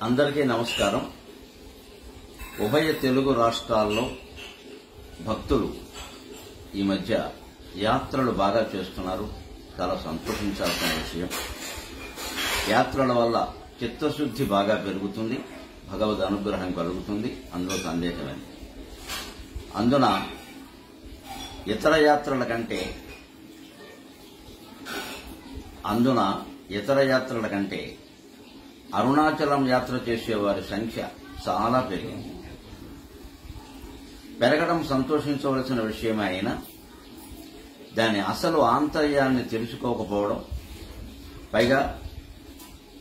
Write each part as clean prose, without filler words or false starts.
అందరికీ నమస్కారం. ఉభయ తెలుగు రాష్ట్రాల్లో భక్తులు ఈ మధ్య యాత్రలు బాగా చేస్తున్నారు. చాలా సంతోషించాల్సిన విషయం. యాత్రల వల్ల చిత్తశుద్ధి బాగా పెరుగుతుంది, భగవద్ అనుగ్రహం కలుగుతుంది, అందులో సందేహమైంది. అందున ఇతర యాత్రల కంటే అరుణాచలం యాత్ర చేసేవారి సంఖ్య చాలా పెరిగింది. పెరగడం సంతోషించవలసిన విషయమే అయినా దాని అసలు ఆంతర్యాన్ని తెలుసుకోకపోవడం, పైగా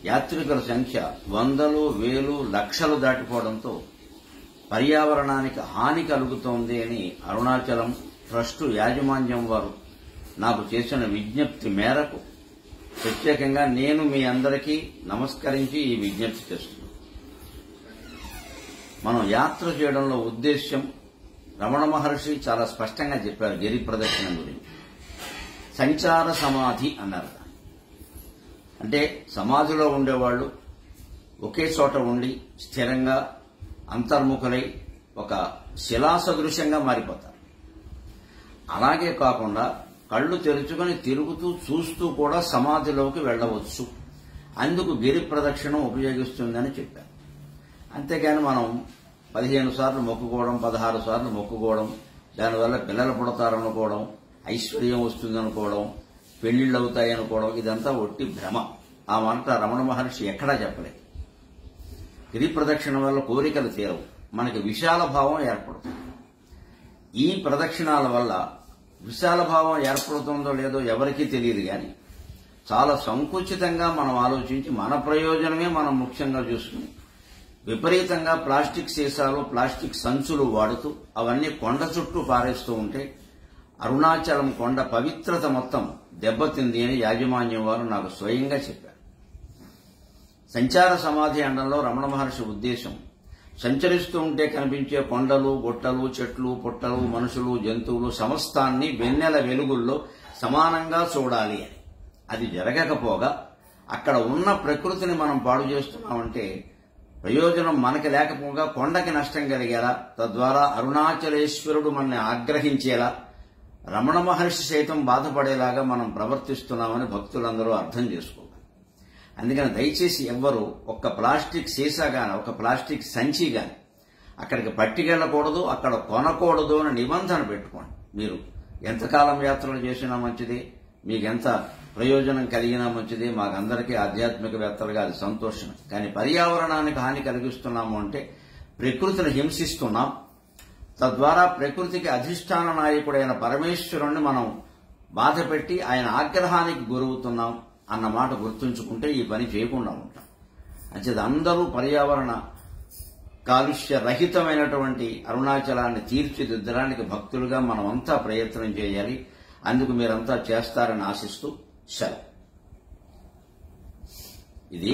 యాత్రికుల సంఖ్య వందలు, వేలు, లక్షలు దాటిపోవడంతో పర్యావరణానికి హాని కలుగుతోంది అని అరుణాచలం ట్రస్టు యాజమాన్యం వారు నాకు చేసిన విజ్ఞప్తి మేరకు ప్రత్యేకంగా నేను మీ అందరికీ నమస్కరించి ఈ విజ్ఞప్తి చేస్తున్నాను. మనం యాత్ర చేయడంలో ఉద్దేశ్యం రమణ మహర్షి చాలా స్పష్టంగా చెప్పారు. గిరి ప్రదక్షిణ గురించి సంచార సమాధి అన్నారు. అంటే సమాధిలో ఉండేవాళ్లు ఒకే చోట ఉండి స్థిరంగా అంతర్ముఖులై ఒక శిలాసదృశ్యంగా మారిపోతారు. అలాగే కాకుండా కళ్ళు తెరుచుకొని తిరుగుతూ చూస్తూ కూడా సమాధిలోకి వెళ్లవచ్చు. అందుకు గిరి ప్రదక్షిణం ఉపయోగిస్తుందని చెప్పారు. అంతేగాని మనం 15 సార్లు మొక్కుకోవడం, 16 సార్లు మొక్కుకోవడం, దానివల్ల పిల్లలు పుడతారనుకోవడం, ఐశ్వర్యం వస్తుందనుకోవడం, పెళ్లిళ్ళు అవుతాయనుకోవడం, ఇదంతా ఒట్టి భ్రమ. ఆ మాట రమణ మహర్షి ఎక్కడా చెప్పలేదు. గిరి ప్రదక్షిణ వల్ల కోరికలు తీరవు, మనకి విశాల భావం ఏర్పడుతుంది. ఈ ప్రదక్షిణాల వల్ల విశాల భావం ఏర్పడుతుందో లేదో ఎవరికీ తెలియదు. కానీ చాలా సంకుచితంగా మనం ఆలోచించి మన ప్రయోజనమే మనం ముఖ్యంగా చూసుకుని విపరీతంగా ప్లాస్టిక్ సీసాలు, ప్లాస్టిక్ సంచులు వాడుతూ అవన్నీ కొండ చుట్టూ పారేస్తూ ఉంటే అరుణాచలం కొండ పవిత్రత మొత్తం దెబ్బతింది అని యాజమాన్యం వారు నాకు స్వయంగా చెప్పారు. సంచార సమాధి అండంలో రమణ మహర్షి ఉద్దేశం సంచరిస్తూ ఉంటే కనిపించే కొండలు, గుట్టలు, చెట్లు, పుట్టలు, మనుషులు, జంతువులు సమస్తాన్ని వెన్నెల వెలుగుల్లో సమానంగా చూడాలి అని. అది జరగకపోగా అక్కడ ఉన్న ప్రకృతిని మనం పాడు చేస్తున్నామంటే ప్రయోజనం మనకి లేకపోగా కొండకి నష్టం కలిగేలా, తద్వారా అరుణాచలేశ్వరుడు మనల్ని ఆగ్రహించేలా, రమణ మహర్షి సైతం బాధపడేలాగా మనం ప్రవర్తిస్తున్నామని భక్తులందరూ అర్థం చేసుకోవాలి. అందుకని దయచేసి ఎవ్వరూ ఒక్క ప్లాస్టిక్ సీసా గాని, ఒక ప్లాస్టిక్ సంచి గాని అక్కడికి పట్టుకెళ్లకూడదు, అక్కడ కొనకూడదు అని నిబంధన పెట్టుకోండి. మీరు ఎంతకాలం యాత్రలు చేసినా మంచిదే, మీకెంత ప్రయోజనం కలిగినా మంచిదే. మాకందరికీ ఆధ్యాత్మికవేత్తలుగా అది సంతోషం. కానీ పర్యావరణానికి హాని కలిగిస్తున్నాము అంటే ప్రకృతిని హింసిస్తున్నాం. తద్వారా ప్రకృతికి అధిష్టాన నాయకుడైన పరమేశ్వరుణ్ణి మనం బాధపెట్టి ఆయన ఆగ్రహానికి గురవుతున్నాం అన్న మాట గుర్తుంచుకుంటే ఈ పని చేయకుండా ఉంటాం. అంచేది అందరూ పర్యావరణ కాలుష్య రహితమైనటువంటి అరుణాచలాన్ని తీర్చిదిద్దడానికి భక్తులుగా మనమంతా ప్రయత్నం చేయాలి. అందుకు మీరంతా చేస్తారని ఆశిస్తూ సెలవు.